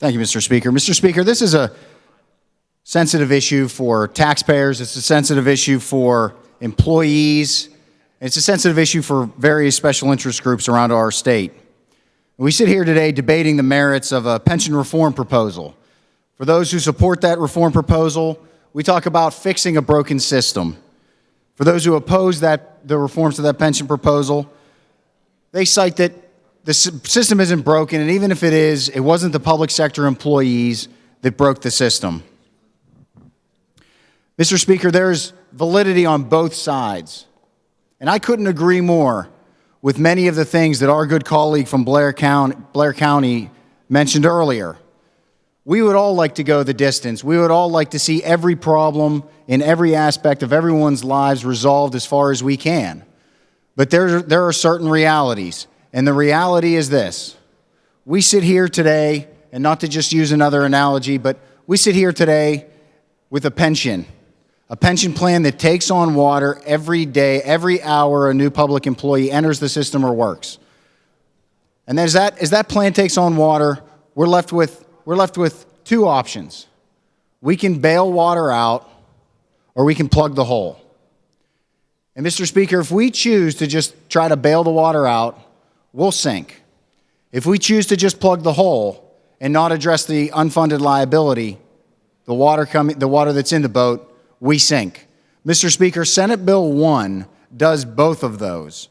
Thank you, Mr. Speaker. Mr. Speaker, this is a sensitive issue for taxpayers. It's a sensitive issue for employees. It's a sensitive issue for various special interest groups around our state. We sit here today debating the merits of a pension reform proposal. For those who support that reform proposal, we talk about fixing a broken system. For those who oppose the reforms to that pension proposal, they cite that the system isn't broken, and even if it is, it wasn't the public sector employees that broke the system. Mr. Speaker, there's validity on both sides, and I couldn't agree more with many of the things that our good colleague from Blair County mentioned earlier. We would all like to go the distance. We would all like to see every problem in every aspect of everyone's lives resolved as far as we can. But there are certain realities. And the reality is this: we sit here today, and not to just use another analogy, but we sit here today with a pension plan that takes on water every day, every hour a new public employee enters the system or works. And as that plan takes on water, we're left with two options. We can bail water out, or we can plug the hole. And Mr. Speaker, if we choose to just try to bail the water out, we'll sink. If we choose to just plug the hole and not address the unfunded liability, the water that's in the boat, we sink. Mr. Speaker, Senate Bill 1 does both of those.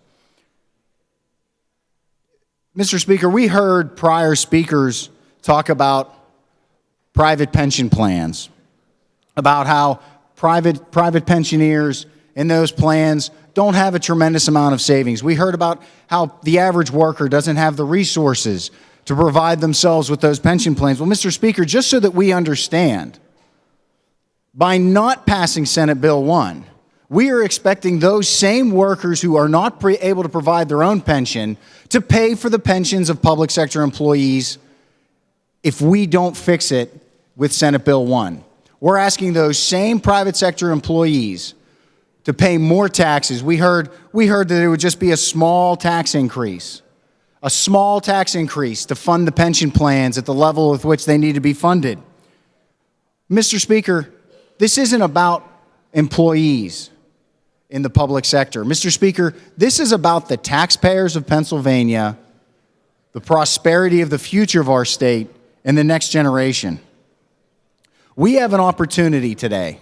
Mr. Speaker, we heard prior speakers talk about private pension plans, about how private pensioners in those plans don't have a tremendous amount of savings. We heard about how the average worker doesn't have the resources to provide themselves with those pension plans. Well, Mr. Speaker, just so that we understand, by not passing Senate Bill 1, we are expecting those same workers who are not able to provide their own pension to pay for the pensions of public sector employees if we don't fix it with Senate Bill 1. We're asking those same private sector employees to pay more taxes. We heard that it would just be a small tax increase to fund the pension plans at the level with which they need to be funded. Mr. Speaker, this isn't about employees in the public sector. Mr. Speaker, this is about the taxpayers of Pennsylvania, the prosperity of the future of our state, and the next generation. We have an opportunity today.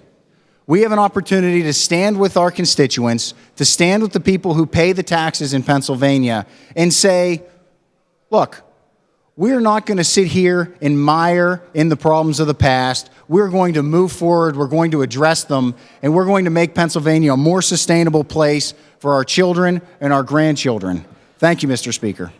We have an opportunity to stand with our constituents, to stand with the people who pay the taxes in Pennsylvania and say, look, we're not going to sit here and mire in the problems of the past. We're going to move forward, we're going to address them, and we're going to make Pennsylvania a more sustainable place for our children and our grandchildren. Thank you, Mr. Speaker.